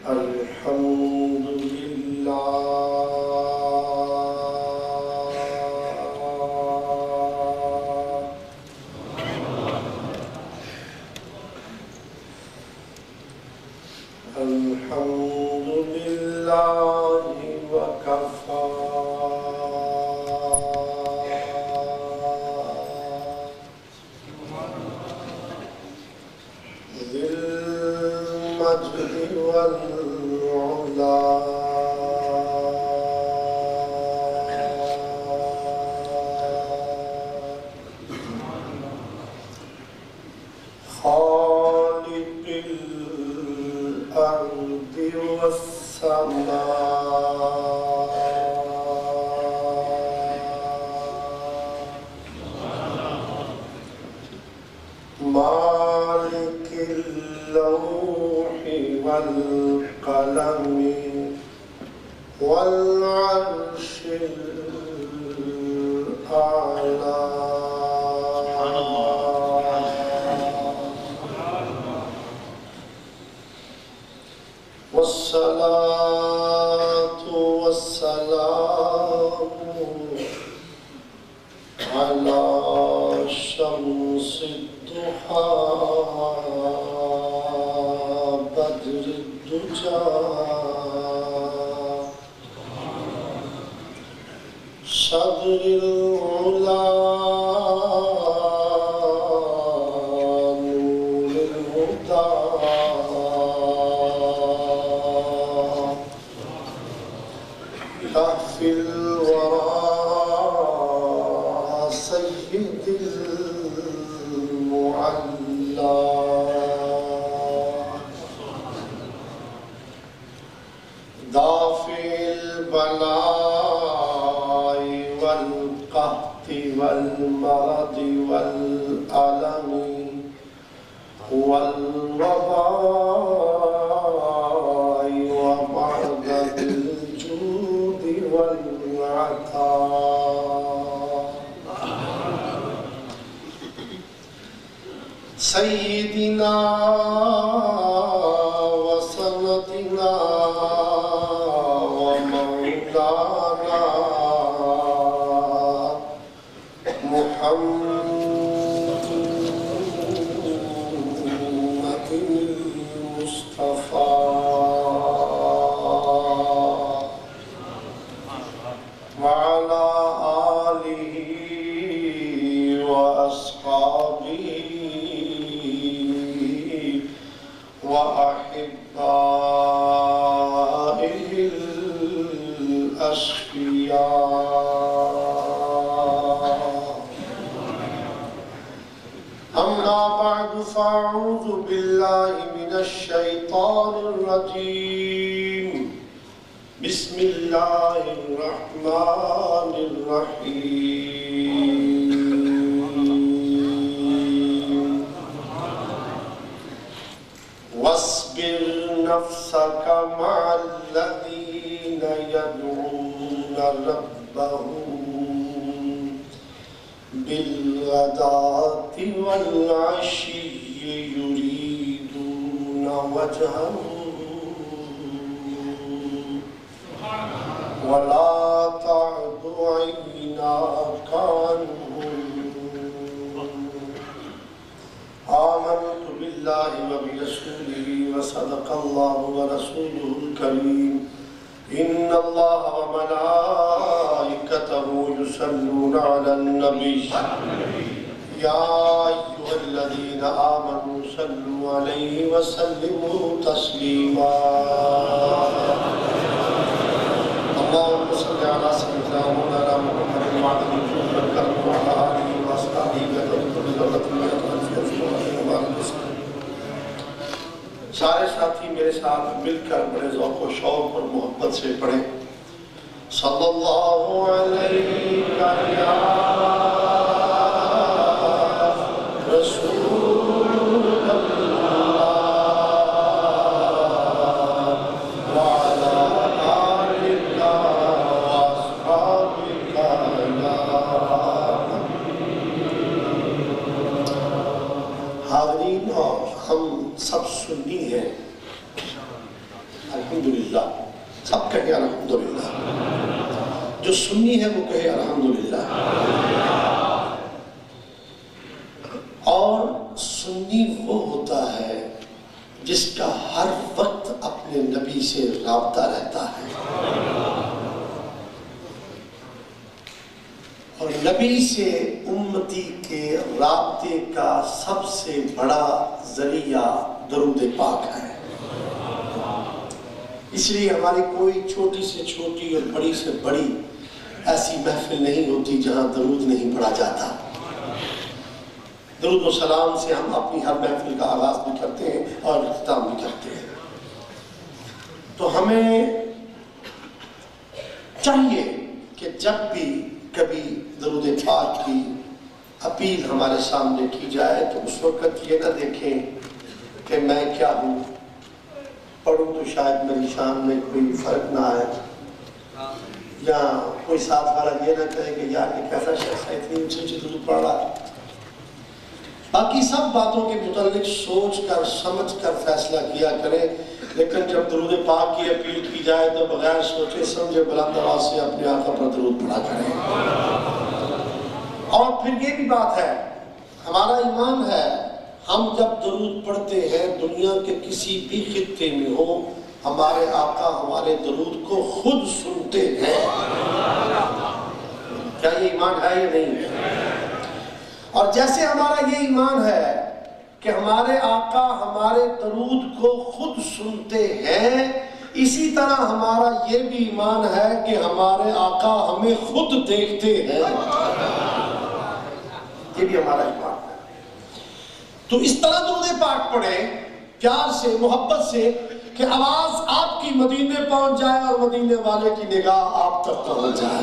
الحمد لله وكفى ذي المجد والعلا خالق الأرض والسماء مالك اللوح والقلم والعرش الأعلى والصلاة والسلام على شمس الضحى بدر الدجى صدر العلا نور الهدى كهف الورى سيد المعلى دافع البلاء والقحط والمرض والألم والوباء ومعدد الجود والعطاء سيدنا وسندنا ومولانا محمد المصطفى وعلى آله وأصحابه وأحبائه الأشقياء أما بعد فأعوذ بالله من الشيطان الرجيم بسم الله الرحمن الرحيم واصبر نفسك مع الذين يدعون ربهم بالغداة والعشي يريدون وجهه ولا تعد عيناك عنهم آمنت بالله وبرسوله وصدق الله ورسوله الكريم إن الله وملائكته يصلون على النبي يا أيها الذين آمنوا صلوا عليه وسلموا تسليما اللهم صل على سيدنا مولانا محمد وعلى آله وأصحابه سارے ساتھی میرے ساتھ مل کر بڑے ذوق و شوق اور محبت سے پڑھیں صلی اللہ علیہ رسول حاضرین، ہم سب سنی ہیں الحمدللہ. سب کہے الحمدللہ. جو سنی ہے وہ کہے الحمدللہ. اور سنی وہ ہوتا ہے جس کا ہر وقت اپنے نبی سے رابطہ رہتا ہے، اور نبی سے امتی کے رابطے کا سب سے بڑا ذریعہ درود پاک ہے. اس لیے ہماری کوئی چھوٹی سے چھوٹی اور بڑی سے بڑی ایسی محفل نہیں ہوتی جہاں درود نہیں پڑھا جاتا. درود و سلام سے ہم اپنی ہر محفل کا آغاز بھی کرتے ہیں اور اختتام بھی کرتے ہیں. تو ہمیں چاہیے کہ جب بھی کبھی درود پاک کی اپیل ہمارے سامنے کی جائے تو اس وقت یہ نہ دیکھیں کہ میں کیا ہوں، پڑھوں تو شاید میری شان میں کوئی فرق نہ آئے، یا کوئی ساتھ والا یہ نہ کہے کہ یار یہ کیسا شخص ہے اتنی اونچی درود پڑھ رہا ہے. باقی سب باتوں کے متعلق سوچ کر سمجھ کر فیصلہ کیا کریں، لیکن جب درود پاک کی اپیل کی جائے تو بغیر سوچے سمجھے بلند آواز سے اپنے آقا پر درود پڑھا کریں. اور پھر یہ بھی بات ہے، ہمارا ایمان ہے ہم جب درود پڑھتے ہیں دنیا کے کسی بھی خطے میں ہو، ہمارے آقا ہمارے درود کو خود سنتے ہیں. کیا یہ ایمان ہے یا نہیں؟ اور جیسے ہمارا یہ ایمان ہے کہ ہمارے آقا ہمارے درود کو خود سنتے ہیں، اسی طرح ہمارا یہ بھی ایمان ہے کہ ہمارے آقا ہمیں خود دیکھتے ہیں. یہ بھی ہمارا ایمان ہے. تو اس طرح درود پاک پڑھیں پیار سے، محبت سے، کہ آواز آپ کی مدینے پہنچ جائے اور مدینے والے کی نگاہ آپ تک پہنچ جائے.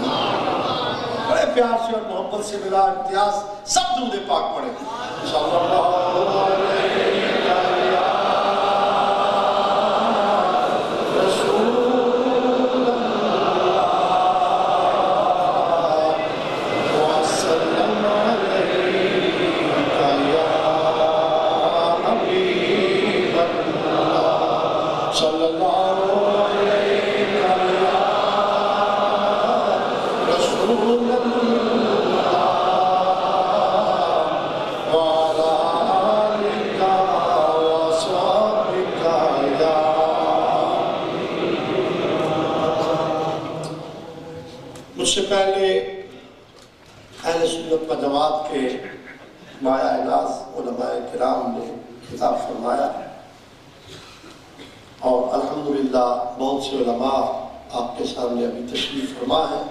بڑے پیار سے اور محبت سے بلا امتیاز سب درود پاک پڑھیں. صلی اللہ علیہ سے پہلے اہل سنت و جماعت کے مایہ ناز علماء کرام نے خطاب فرمایا، اور الحمدللہ بہت سے علماء آپ کے سامنے ابھی تشریف فرما ہیں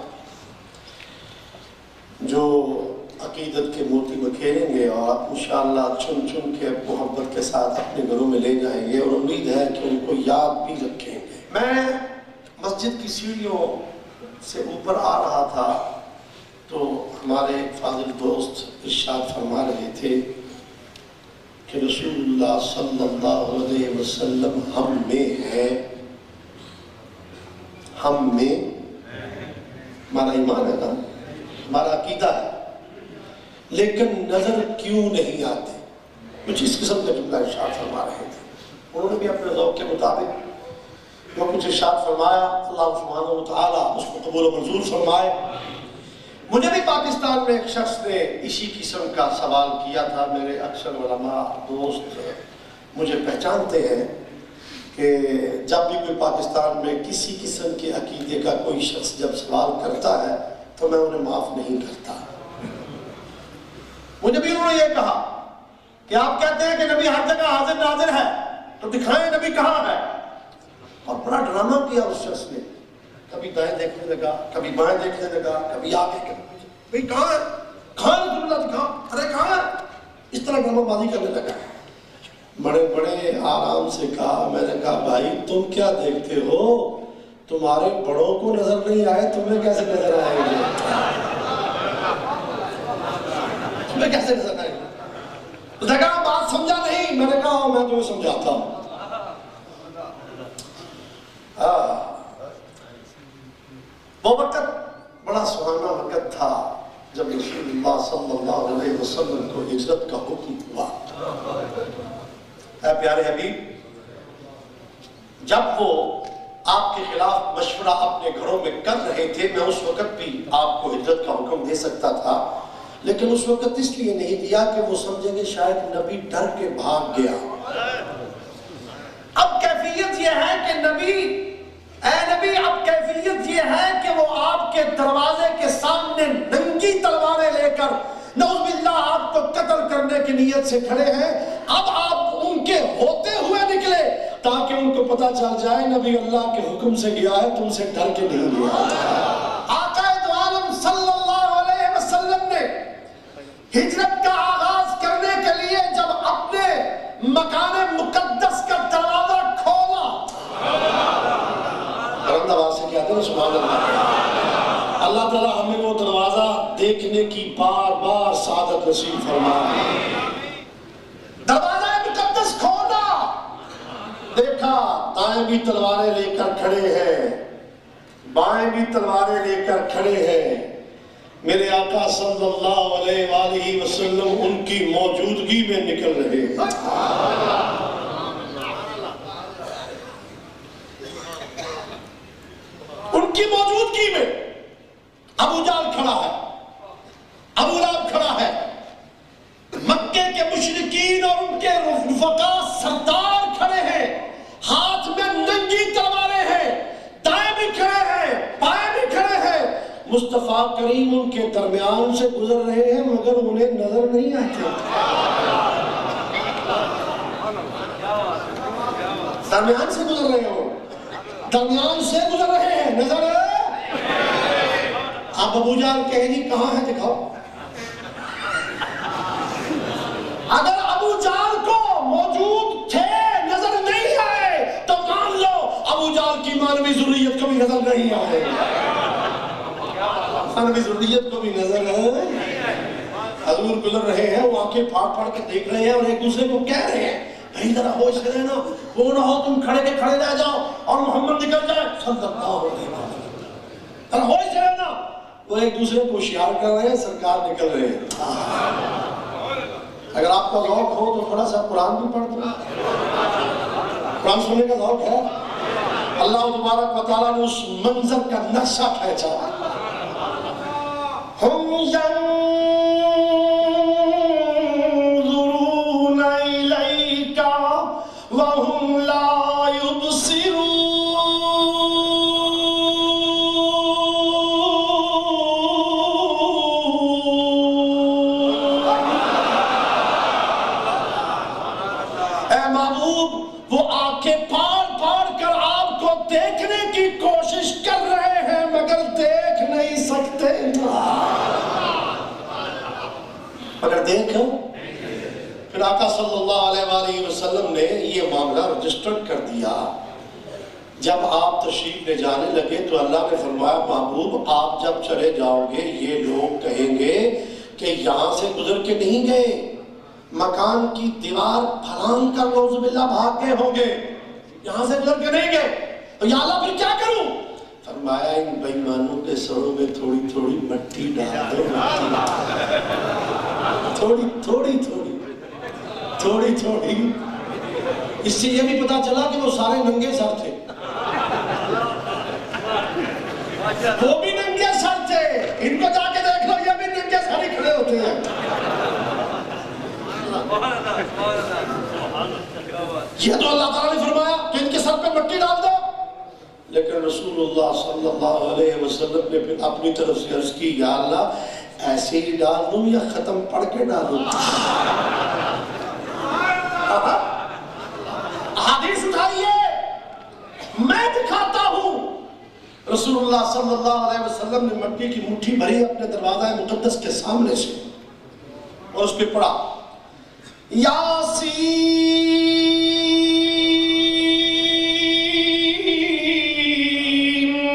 جو عقیدت کے موتی بکھیریں گے اور آپ انشاءاللہ چن چن کے محبت کے ساتھ اپنے گھروں میں لے جائیں گے، اور امید ہے کہ ان کو یاد بھی رکھیں گے. میں مسجد کی سیڑھیوں سے اوپر آ رہا تھا تو ہمارے فاضل دوست ارشاد فرما رہے تھے کہ رسول اللہ صلی اللہ علیہ وسلم ہم میں ہے. ہم میں ہمارا ایمان ہے نا، ہمارا عقیدہ ہے، لیکن نظر کیوں نہیں آتے؟ کچھ اس قسم کا جملہ ارشاد فرما رہے تھے. انہوں نے بھی اپنے ذوق کے مطابق وہ کچھ ارشاد فرمایا، اللہ سبحانہ وتعالی اس کو قبول و منظور فرمائے. مجھے بھی پاکستان میں ایک شخص نے اسی قسم کا سوال کیا تھا. میرے اکثر علماء دوست مجھے پہچانتے ہیں کہ جب بھی کوئی پاکستان میں کسی قسم کے عقیدے کا کوئی شخص جب سوال کرتا ہے تو میں انہیں معاف نہیں کرتا. مجھے بھی انہوں نے یہ کہا کہ آپ کہتے ہیں کہ نبی ہر جگہ حاضر ناظر ہے، تو دکھائیں نبی کہاں ہے. اور بڑا ڈرامہ کیا اس شخص نے، کبھی دائیں دیکھنے لگا، کبھی بائیں دیکھنے لگا، کبھی آگے بھئی کہاں ہے؟ کہاں ہے رسول اللہ دکھا، ارے کہاں ہے؟ اس طرح ڈرامہ بازی کرنے لگا. بڑے بڑے آرام سے کہا، میں نے کہا بھائی تم کیا دیکھتے ہو؟ تمہارے بڑوں کو نظر نہیں آئے تمہیں کیسے نظر آئیں گے؟ تمہیں کیسے نظر آئیں گے؟ اس نے کہا بات سمجھا نہیں. میں نے کہا میں تمہیں سمجھاتا ہوں. وہ وقت بڑا سہانا وقت تھا جب رسول اللہ صلی اللہ علیہ وسلم کو ہجرت کا حکم ہوا. اے پیارے حبیب، جب وہ آپ کے خلاف مشورہ اپنے گھروں میں کر رہے تھے، میں اس وقت بھی آپ کو ہجرت کا حکم دے سکتا تھا، لیکن اس وقت اس لیے نہیں دیا کہ وہ سمجھیں گے شاید نبی ڈر کے بھاگ گیا۔ اب کیفیت یہ ہے کہ اے نبی، اب کیفیت یہ ہے کہ وہ آپ کے دروازے کے سامنے ننگی تلواریں لے کر نعوذ باللہ آپ کو قتل کرنے کی نیت سے کھڑے ہیں۔ اب آپ ان کے ہوتے ہوئے نکلے تاکہ ان کو پتہ چل جائے نبی اللہ کے حکم سے گیا ہے، تم سے ڈر کے نہیں گیا۔ آقا دو عالم صلی اللہ علیہ وسلم نے ہجرت کا آغاز کرنے کے لیے جب اپنے مکان مقدس کا دروازہ کھولا، بلند آواز سے کہتے ہیں سبحان اللہ، اللہ تعالیٰ ہمیں وہ دروازہ دیکھنے کی بار بار سعادت نصیب فرمائے۔ دروازہ مقدس کھولا، دیکھا دائیں بھی تلواریں لے کر کھڑے ہیں، بائیں بھی تلواریں لے کر کھڑے ہیں۔ میرے آقا صلی اللہ علیہ وآلہ وسلم ان کی موجودگی میں نکل رہے ہیں۔ ان کی موجودگی میں ابو جہل کھڑا ہے، ابو لہب کھڑا ہے، مکے کے مشرکین اور ان کے رفقا سردار کھڑے ہیں، ہاتھ میں ننگی تلواریں ہیں، دائیں بھی کھڑے ہیں، بائیں بھی کھڑے ہیں۔ مصطفیٰ کریم ان کے درمیان سے گزر رہے ہیں مگر انہیں نظر نہیں آتے۔ درمیان سے گزر رہے ہو، درمیان سے گزر رہے ہیں، نظر آپ ابو جہل کہے جی کہاں ہے دکھاؤ۔ اگر ابو جہل کو موجود تھے نظر نہیں آئے تو مان لو ابو جہل کی مانوی ذریت کو بھی نظر نہیں آئے، مانوی ذریت کو بھی نظر ہے۔ حضور گزر رہے ہیں، وہ آنکھیں پھاڑ پھاڑ کے دیکھ رہے ہیں اور ایک دوسرے کو کہہ رہے ہیں بھائی ذرا ہوش سے رہنا، وہ نہ ہو تم کھڑے کے کھڑے رہ جاؤ اور محمد نکل جائے صلی اللہ علیہ وسلم، ذرا ہوش سے رہنا۔ وہ ایک دوسرے کو ہوشیار کر رہے ہیں، سرکار نکل رہے ہیں۔ اگر آپ کا ذوق ہو تو تھوڑا سا قرآن بھی پڑھ دو، قرآن سننے کا ذوق ہے۔ اللہ تبارک و تعالیٰ نے اس منظر کا نقشہ کھینچا، ہم ينظرون إليك وهم لا يبصرون۔ اے محبوب، وہ آنکھیں پھاڑ پھاڑ کر آپ کو دیکھنے کی کوشش کر رہے ہیں مگر دیکھ نہیں سکتے۔ مگر دیکھو، پھر آقا صلی اللہ علیہ وآلہ وسلم نے یہ معاملہ رجسٹرڈ کر دیا۔ جب آپ تشریف لے جانے لگے تو اللہ نے فرمایا محبوب آپ جب چلے جاؤ گے یہ لوگ کہیں گے کہ یہاں سے گزر کے نہیں گئے، مکان کی دیوار پھلانگ کر نعوذ باللہ بھاگ گئے ہوں گے، یہاں سے گزر کے نہیں گئے، تو یا اللہ پھر کیا کروں؟ فرمایا ان بے ایمانوں کے سروں میں تھوڑی تھوڑی مٹی ڈال دو، تھوڑی تھوڑی تھوڑی تھوڑی تھوڑی۔ اس سے یہ بھی پتا چلا کہ وہ سارے ننگے سر تھے، وہ بھی ننگے سر تھے، ان کو جا کے دیکھ لو یہ بھی ننگے سر ہی کھڑے ہوتے ہیں۔ یہ تو اللہ تعالیٰ نے فرمایا کہ ان کے سر پہ مٹی ڈال دو، لیکن رسول اللہ صلی اللہ علیہ وسلم نے پھر اپنی طرف سے عرض کی یا اللہ ایسے ہی ڈال دوں یا ختم پڑھ کے ڈالوں؟ حدیث اٹھائیے، میں دکھاتا ہوں۔ رسول اللہ صلی اللہ علیہ وسلم نے مٹی کی مٹھی بھری اپنے دروازہ مقدس کے سامنے سے اور اس پہ پڑھا یاسین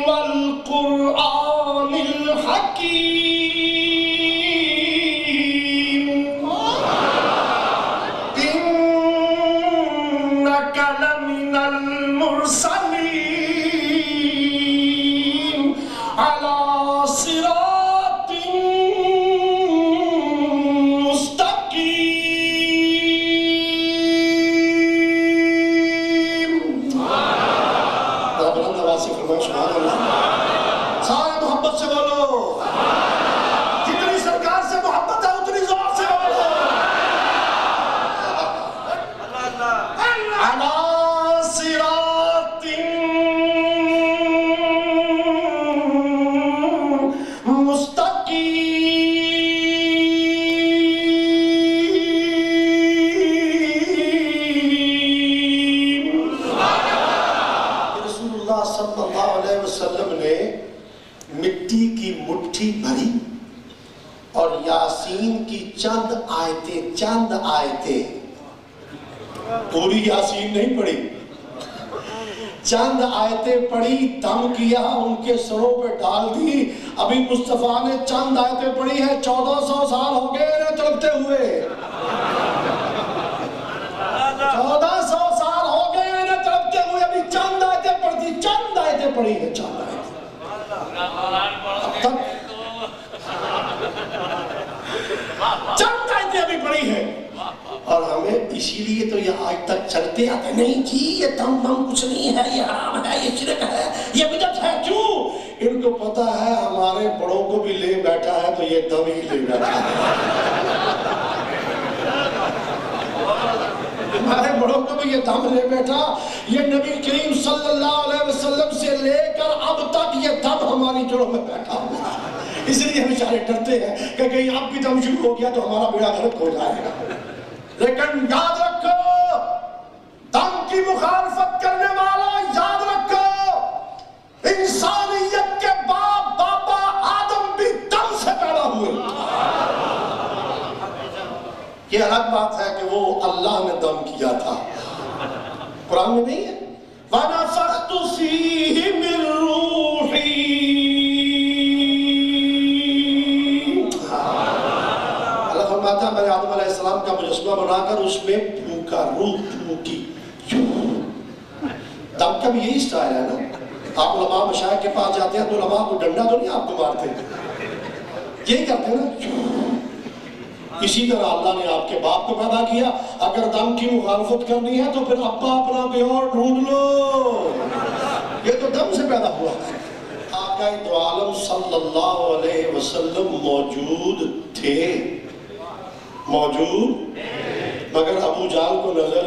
والقرآن الحکیم انک لمن المرسلین علی صراط مستقیم۔ اللہ سے فرمائیں سبحان اللہ، سارے محبت سے بولو، جتنی سرکار سے محبت ہے اتنی زور سے بولو، علی صراط مستقیم۔ رسول اللہ صلی اللہ علیہ وسلم نے مٹی کی مٹھی بھری اور یاسین کی چند آیتیں پوری یاسین نہیں پڑھی، چند آیتیں پڑھی، دم کیا، ان کے سروں پہ ڈال دی۔ ابھی مصطفیٰ نے چند آیتیں پڑھی ہیں، 1400 سال ہو گئے انہیں تڑپتے ہوئے، 1400 سال ہو گئے انہیں تڑپتے ہوئے، ابھی چند آیتیں پڑھی، چند آیتیں پڑھی ہیں، چند آیتیں اب تک چند آیتیں ابھی پڑھی ہیں، اور ہمیں اسی لیے تو یہ آج تک چلتے آتے نہیں جی یہ دم کچھ نہیں ہے، یہ حرام ہے، یہ شرک ہے، یہ بدعت ہے۔ کیوں؟ ان کو پتا ہے ہمارے بڑوں کو بھی لے بیٹھا ہے تو یہ دم ہی لے بیٹھا ہے، ہمارے بڑوں کو بھی یہ دم لے بیٹھا، یہ نبی کریم صلی اللہ علیہ وسلم سے لے کر اب تک یہ دم ہماری جڑوں میں بیٹھا ہوا ہے۔ اس لیے ہم بیچارے ڈرتے ہیں کہ کہیں اب بھی دم شروع ہو گیا تو ہمارا بیڑا غرق ہو جائے گا۔ لیکن یاد رکھو، دم کی مخالفت کرنے والا یاد رکھو، انسانیت کے باپ بابا آدم بھی دم سے پیدا ہوئے۔ یہ الگ بات ہے کہ وہ اللہ نے دم کیا تھا، قرآن میں نہیں ہے وَنَفَخْتُ فِيهِ مِن رُوحِي۔ اللہ فرماتا ہے میں نے آدم علیہ السلام کا مجسمہ بنا کر اس میں پھونکا، روح پھونکی۔ دم کا بھی یہی سٹائل ہے نا، آپ علماء مشائخ کے پاس جاتے ہیں تو علماء کو ڈنڈا تو نہیں آپ کو مارتے، یہی کرتے ہیں نا۔ اسی طرح اللہ نے آپ کے باپ کو پیدا کیا، اگر دم کی مخالفت کرنی ہے تو پھر ابا اپنا کوئی اور ڈھونڈ لو، یہ تو دم سے پیدا ہوا ہے۔ آقا دو عالم صلی اللہ علیہ وسلم موجود تھے، موجود، مگر ابو جہل کو نظر،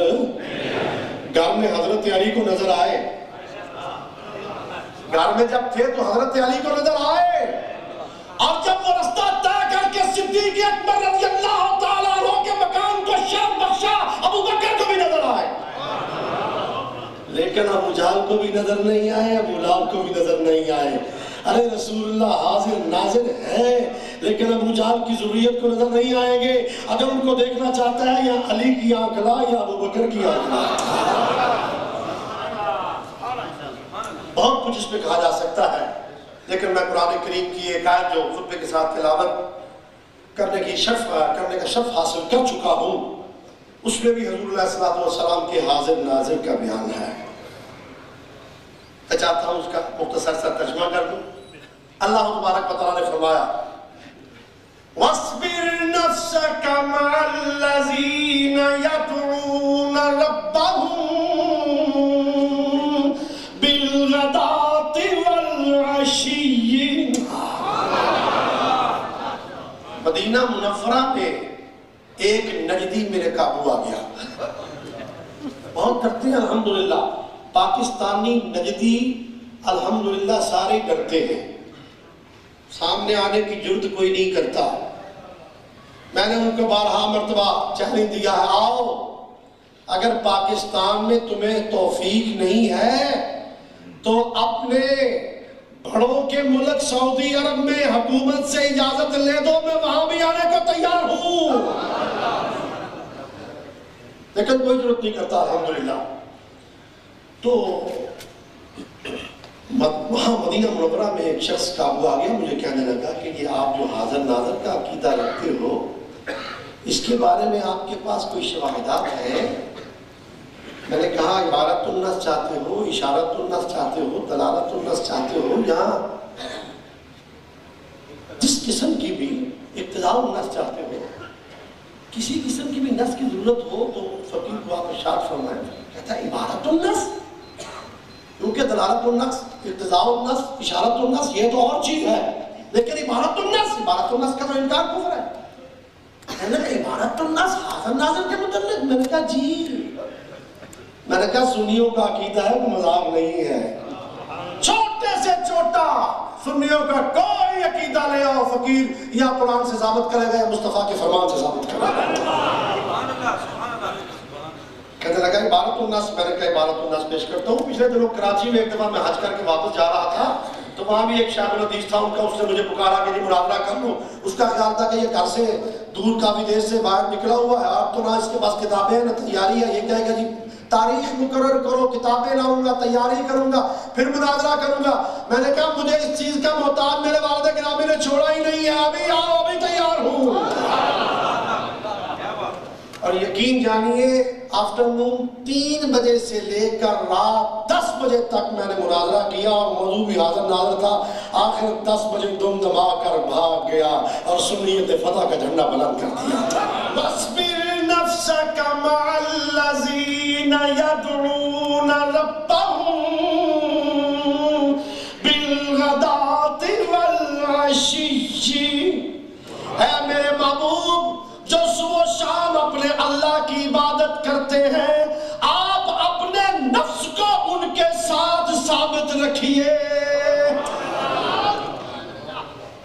گھر میں حضرت علی کو نظر آئے، گھر میں جب تھے تو حضرت علی کو نظر آئے، اور جب وہ رستہ طے کر کے صدیق اکبر رضی اللہ تعالیٰ عنہ کے مقام کو شرف بخشا، ابو بکر کو بھی نظر آئے، لیکن ابو جہل کو بھی نظر نہیں آئے، ابو لہب کو بھی نظر نہیں آئے۔ ارے رسول اللہ حاضر ناظر ہے، لیکن ابو جہل کی ذریت کو نظر نہیں آئیں گے۔ اگر ان کو دیکھنا چاہتا ہے یا علی کی آنکھ لا یا ابو بکر کی آنکھ لا۔ بہت کچھ اس پہ کہا جا سکتا ہے، لیکن میں قرآن کریم کی ایک آیت جو خطبے کے ساتھ تلاوت کرنے کا شرف حاصل کر چکا ہوں، اس میں بھی حضور علیہ السلام کے حاضر ناظر کا بیان ہے۔ میں چاہتا ہوں اس کا مختصر سا ترجمہ کر دوں۔ اللہ تبارک و تعالیٰ نے فرمایا وَاصْبِرْ نَفْسَكَ مَعَ الَّذِينَ يَدْعُونَ رَبَّهُمْ بِالْغَدَاةِ وَالْعَشِيِّ۔ مدینہ منورہ میں ایک نجدی میرے قابو آ گیا، بہت ڈرتے ہیں الحمدللہ، پاکستانی نجدی الحمدللہ سارے ڈرتے ہیں، سامنے آنے کی جرت کوئی نہیں کرتا۔ میں نے ان کو بارہا مرتبہ چیلنج دیا ہے، آؤ اگر پاکستان میں تمہیں توفیق نہیں ہے تو اپنے بڑوں کے ملک سعودی عرب میں حکومت سے اجازت لے دو، میں وہاں بھی آنے کو تیار ہوں، لیکن کوئی ضرورت نہیں کرتا الحمدللہ۔ تو وہاں مدینہ منورہ میں ایک شخص قابو آ گیا، مجھے کہنے لگا کہ یہ آپ جو حاضر ناظر کا عقیدہ رکھتے ہو، اس کے بارے میں آپ کے پاس کوئی شواہدات ہیں؟ میں نے کہا عبارت النص چاہتے ہو، اشارت النص چاہتے ہو، دلالت النص چاہتے ہو، یا جس قسم کی بھی اقتضاء النص چاہتے ہو، کسی قسم کی بھی نص کی ضرورت ہو تو فقیر کو آپ ارشاد فرمائیں۔ کہتا ہے عبارت النص، کیونکہ دلالت النص، اقتضاء النص، اشارت النص یہ تو اور چیز ہے، لیکن عبارت النص کا تو انکار کفر ہے۔ میں نے کہا عبارت النص حاضر ناظر کے متعلق؟ میں نے کہا جی، میں نے کہا سنیوں کا عقیدہ ہے، وہ مذاق نہیں ہے، چھوٹے سے چھوٹا سنیوں کا کوئی عقیدہ لے آؤ فقیر، یا قرآن سے ثابت کرے گا یا مصطفیٰ کے فرمان سے ثابت کرے گا۔ کہتے لگا عبارت النص، میں نے کہا عبارت النص پیش کرتا ہوں۔ پچھلے دنوں کراچی میں ایک دفعہ میں حج کر کے واپس جا رہا تھا، تو وہاں بھی ایک شیخ الحدیث تھا ان کا، اس نے مجھے پکارا کہ یہ مناظرہ کر لوں۔ اس کا خیال تھا کہ یہ گھر سے دور کافی دیر سے باہر نکلا ہوا ہے، اب تو نہ اس کے پاس کتابیں نہ تیاری ہے، یہ کہے گا جی تاریخ مقرر کرو، کتابیں لاؤں گا، تیاری کروں گا، پھر مناظرہ کروں گا۔ میں نے کہا مجھے اس چیز کا محتاج میرے والد گرامی نے چھوڑا ہی نہیں ہے، ابھی آؤ، ابھی تیار ہوں۔ اور یقین جانیے آفٹرنون 3 بجے سے لے کر رات 10 بجے تک میں نے مناظرہ کیا، اور موضوع بھی حاضر ناظر تھا۔ آخر 10 بجے دم دما کر بھاگ گیا اور سنیت فتح کا جھنڈا بلند کر دیا۔ وَاصْبِرْ نَفْسَكَ مَعَ الَّذِينَ يَدْعُونَ رَبَّهُم بِالْغَدَاةِ وَالْعَشِيِّ۔ اے میرے محبوب جو صبح و شام اپنے اللہ کی عبادت کرتے ہیں، آپ اپنے نفس کو ان کے ساتھ ثابت رکھیے۔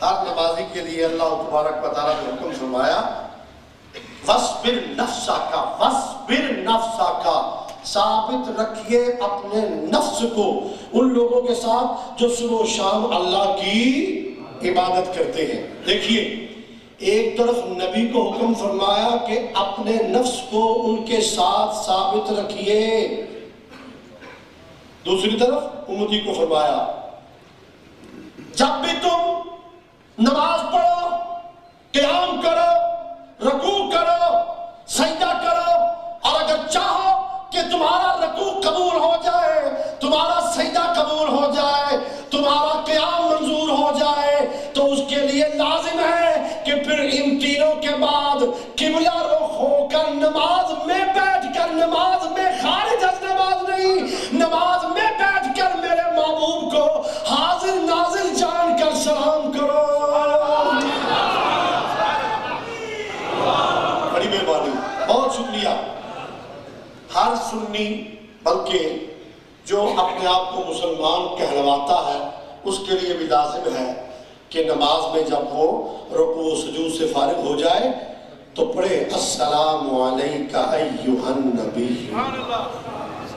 ہر نمازی کے لیے اللہ تبارک و تعالیٰ نے حکم فرمایا وَاصْبِرْ نَفْسَكَ، وَاصْبِرْ نَفْسَكَ، ثابت رکھیے اپنے نفس کو ان لوگوں کے ساتھ جو صبح و شام اللہ کی عبادت کرتے ہیں۔ دیکھیے ایک طرف نبی کو حکم فرمایا کہ اپنے نفس کو ان کے ساتھ ثابت رکھیے، دوسری طرف امتی کو فرمایا جب بھی تم نماز پڑھو، قیام کرو، رکوع کرو، سجدہ کرو، اور اگر چاہو کہ تمہارا رکوع قبول ہو جائے، تمہارا سجدہ قبول ہو جائے، تمہارا قیام منظور ہو جائے، تو اس کے لیے لازم ہے کہ پھر ان تینوں کے بعد قبلہ رخ ہو کر نماز میں بیٹھ کر، نماز میں خارج از نماز نہیں، نماز میں بیٹھ کر میرے محبوب کو حاضر ناظر جان کر سلام کرو۔ بڑی مہربانی، بہت شکریہ۔ ہر سنی بلکہ جو اپنے آپ کو مسلمان کہلواتا ہے اس کے لیے بھی لازم ہے کہ نماز میں جب وہ رکوع و سجود سے فارغ ہو جائے تو پڑھے السلام علیکہ ایھا النبی۔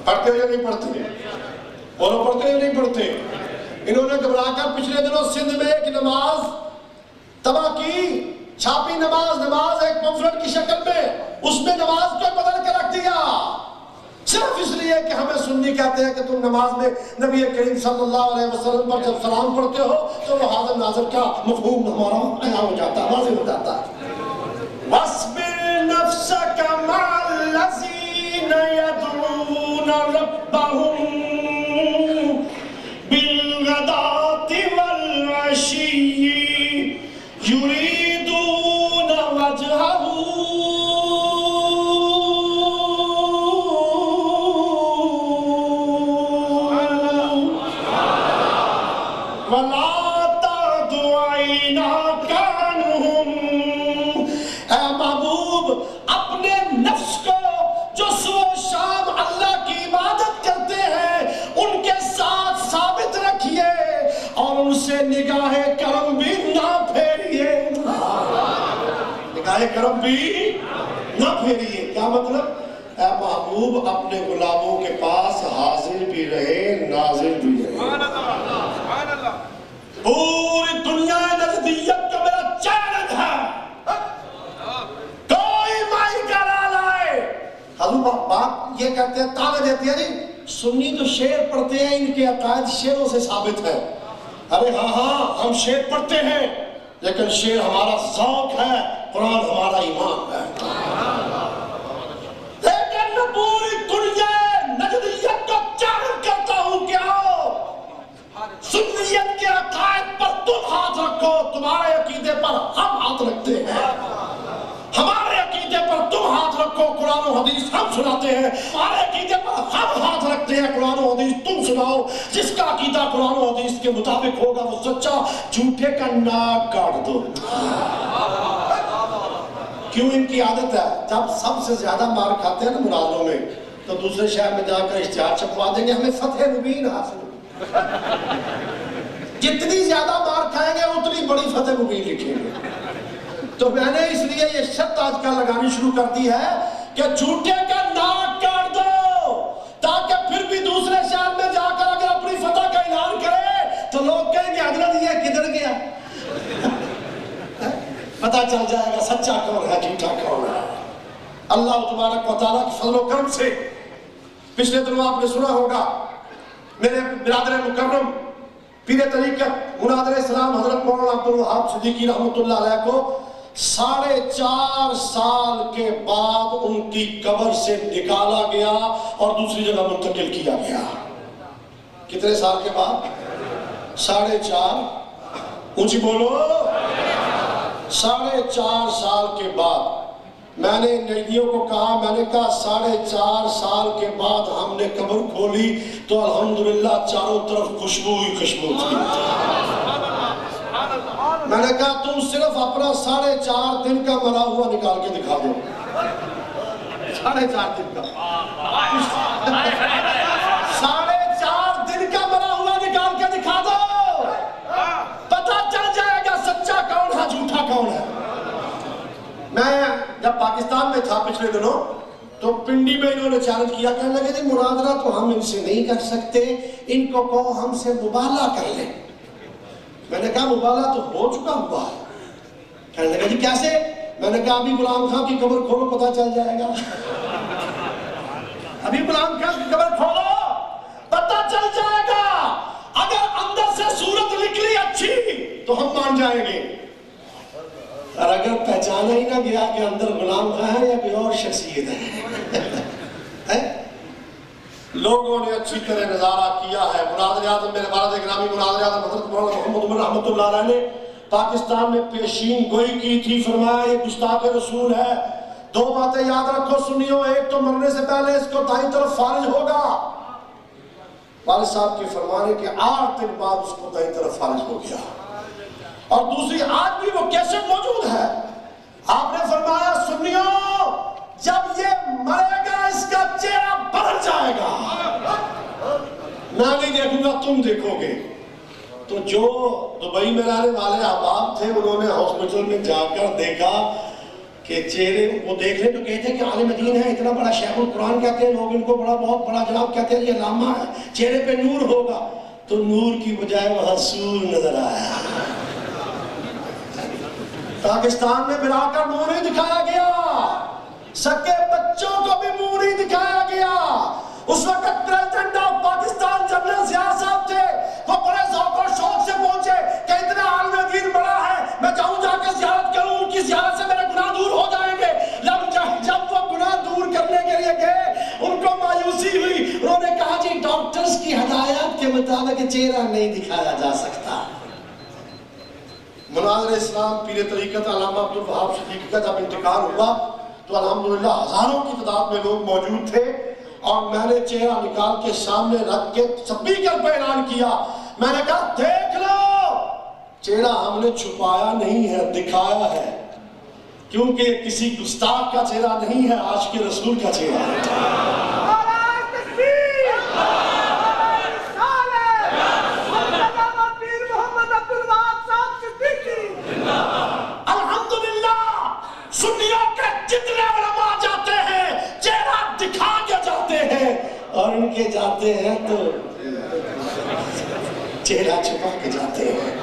پڑھتے ہو یا نہیں پڑھتے؟ اور پڑھتے یا نہیں پڑھتے؟ انہوں نے گھبرا کر پچھلے دنوں سندھ میں ایک نماز تباہ کی، چھاپی نماز ایک پمفلٹ کی شکل میں، اس میں نماز کو بدل کے رکھ دیا، صرف اس لیے کہ ہمیں سنی کہتے ہیں کہ تم نماز میں نبی کریم صلی اللہ علیہ وسلم پر جب سلام پڑھتے ہو تو وہ حاضر ناظر کا مفہوم ہمارا عیاں ہو جاتا ہے، واضح ہو جاتا ہے۔ وَاصْبِرْ نَفْسَكَ مَعَ الَّذِينَ يَدْعُونَ رَبَّهُم بِالْغَدَاةِ وَالْعَشِيِّ يُرِيدُونَ وَجْهَهُ وَلَا تَعْدُ عَيْنَاكَ عَنْهُمْ۔ اے محبوب اپنے نفس کو جو صبح و شام اللہ کی عبادت کرتے ہیں ان کے ساتھ ثابت رکھیے، اور ان سے نگاہ کرم بھی نہ پھیریے، نگاہ کرم بھی نہ پھیریے۔ کیا مطلب؟ اے محبوب اپنے غلاموں کے پاس حاضر بھی رہے، ناظر بھی رہے۔ پوری دنیا نزدیت کا میرا چیلنج ہے، کوئی مائی کرا لائے۔ حضور بات یہ کہتے ہیں، تانے دیتی ہے جی سنی تو شعر پڑھتے ہیں، ان کے عقائد شعروں سے ثابت ہے۔ ارے ہاں ہم شعر پڑھتے ہیں، لیکن شعر ہمارا ذوق ہے، قرآن ہمارا ایمان ہے۔ لیکن میں پوری دنیا نجدیت کو چیلنج کرتا ہوں کہ آؤ سنیت کے عقائد پر تم ہاتھ رکھو، تمہارے عقیدے پر ہم ہاتھ رکھتے ہیں، ہمارے عقیدے پر تم ہاتھ رکھو، قرآن و حدیث ہم سناتے ہیں، ہمارے عقیدے پر ہم ہاتھ رکھتے ہیں قرآن و حدیث تم سناؤ، جس کا عقیدہ قرآن و حدیث کے مطابق ہوگا وہ سچا، جھوٹے کا ناک کاٹ دو۔ کیوں؟ ان کی عادت ہے جب سب سے زیادہ مار کھاتے ہیں نا مناظروں میں تو دوسرے شہر میں جا کر اشتہار چھپوا دیں گے ہمیں فتح مبین حاصل، جتنی زیادہ مار کھائیں گے اتنی بڑی فتح مبین لکھیں گے۔ تو میں نے اس لیے یہ شرط آج کل لگانی شروع کر دی ہے کہ جھوٹے کا ناک کاٹ دو، تاکہ پھر بھی دوسرے شہر میں جا کر اگر اپنی فتح کا اعلان کرے تو لوگ کہیں گے حضرت یہ کدھر گیا، پتہ چل جائے گا سچا کون ہے جھوٹا کون ہے۔ اللہ تبارک و تعالیٰ کے فضل و کرم سے پچھلے دنوں آپ نے سنا ہوگا میرے برادر مکرم پیر طریقت مناظر اسلام حضرت مولانا عبدالوہاب صدیقی رحمۃ اللہ علیہ کو 4.5 سال کے بعد ان کی قبر سے نکالا گیا اور دوسری جگہ منتقل کیا گیا۔ کتنے سال کے بعد؟ 4.5، اونچی بولو، 4.5 سال کے بعد۔ میں نے نیدیوں کو کہا، میں نے کہا 4.5 سال کے بعد ہم نے قبر کھولی تو الحمدللہ چاروں طرف خوشبو ہی خوشبو تھی۔ میں نے کہا تم صرف اپنا 4.5 دن کا مرا ہوا نکال کے دکھا دو، 4.5 دن کا 4.5 دن کا مرا ہوا نکال کے دکھا دو، پتہ چل جائے گا سچا کون ہے جھوٹا کون ہے۔ میں جب پاکستان میں تھا پچھلے دنوں تو پنڈی میں انہوں نے چیلنج کیا، کہنے لگے جی مناظرہ تو ہم ان سے نہیں کر سکتے، ان کو کہو ہم سے مباہلہ کر لیں۔ میں نے کہا مباہلہ تو ہو چکا ہوا ہے۔ کہنے لگے جی کیسے؟ میں نے کہا ابھی غلام خان کی قبر کھولو پتہ چل جائے گا، ابھی غلام خان کی قبر کھولو پتہ چل جائے گا، اگر اندر سے صورت نکلی اچھی تو ہم مان جائیں گے، اور اگر پہچانا ہی نہ گیا کہ اندر غلام خان ہے یا کوئی اور شخصیت ہے۔ لوگوں نے اچھی طرح نظارہ کیا ہے۔ مناظر اعظم میرے والد گرامی مناظر اعظم حضرت مولانا محمد عمر رحمۃ اللہ علیہ نے پاکستان میں پیشین گوئی کی تھی، فرمایا یہ گستاخ رسول ہے، 2 باتیں یاد رکھو سنیو، ایک تو مرنے سے پہلے اس کو دائیں طرف فارج ہوگا، والد صاحب کے فرمانے کے 8 دن بعد اس کو دائیں طرف فارج ہو گیا، اور دوسری آج بھی وہ کیسٹ موجود ہے، آپ نے فرمایا سنیو جب یہ مرے گا اس کا چہرہ بدل جائے گا، میں نہیں دیکھوں گا تم دیکھو گے۔ تو جو دبئی میں رہنے والے احباب تھے انہوں نے ہاسپٹل میں جا کر دیکھا کہ چہرے وہ دیکھ رہے تو کہتے ہیں کہ عالم دین ہے، اتنا بڑا شیخ القرآن کہتے ہیں لوگ ان کو، بہت بڑا جناب کہتے ہیں یہ علامہ ہے، چہرے پہ نور ہوگا، تو نور کی بجائے وہاں سور نظر آیا۔ پاکستان میں ملا کر منہ نہیں دکھایا گیا، سکے بچوں کو بھی منہ نہیں دکھایا گیا۔ اس وقت president of Pakistan general Zia صاحب تھے، وہ بڑے ذوق اور شوق سے پہنچے کہ اتنا عالم دین بڑا ہے، میں چاہوں جا کے زیارت کروں، ان کی زیارت سے میرے گناہ دور ہو جائیں گے۔ جب وہ گناہ دور کرنے کے لیے گئے ان کو مایوسی ہوئی، انہوں نے کہا جی ڈاکٹرز کی ہدایات کے مطابق چہرہ نہیں دکھایا جا سکتا۔ مناظر اسلام پیر طریقت علامہ عبدالوہاب صدیقی کا جب انتقال ہوا تو الحمدللہ ہزاروں کی تعداد میں لوگ موجود تھے، اور میں نے چہرہ نکال کے سامنے رکھ کے سپیکر پہ اعلان کیا، میں نے کہا دیکھ لو چہرہ ہم نے چھپایا نہیں ہے، دکھایا ہے، کیونکہ کسی گستاخ کا چہرہ نہیں ہے، عاشق رسول کا چہرہ ہے۔ سنیوں کے جتنے علماء جاتے ہیں چہرہ دکھا کے جاتے ہیں، اور ان کے جاتے ہیں تو چہرہ چھپا کے جاتے ہیں۔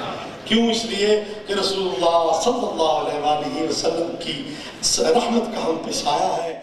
کیوں؟ اس لیے کہ رسول اللہ صلی اللہ علیہ وسلم کی رحمت کا ہم پہ سایہ ہے۔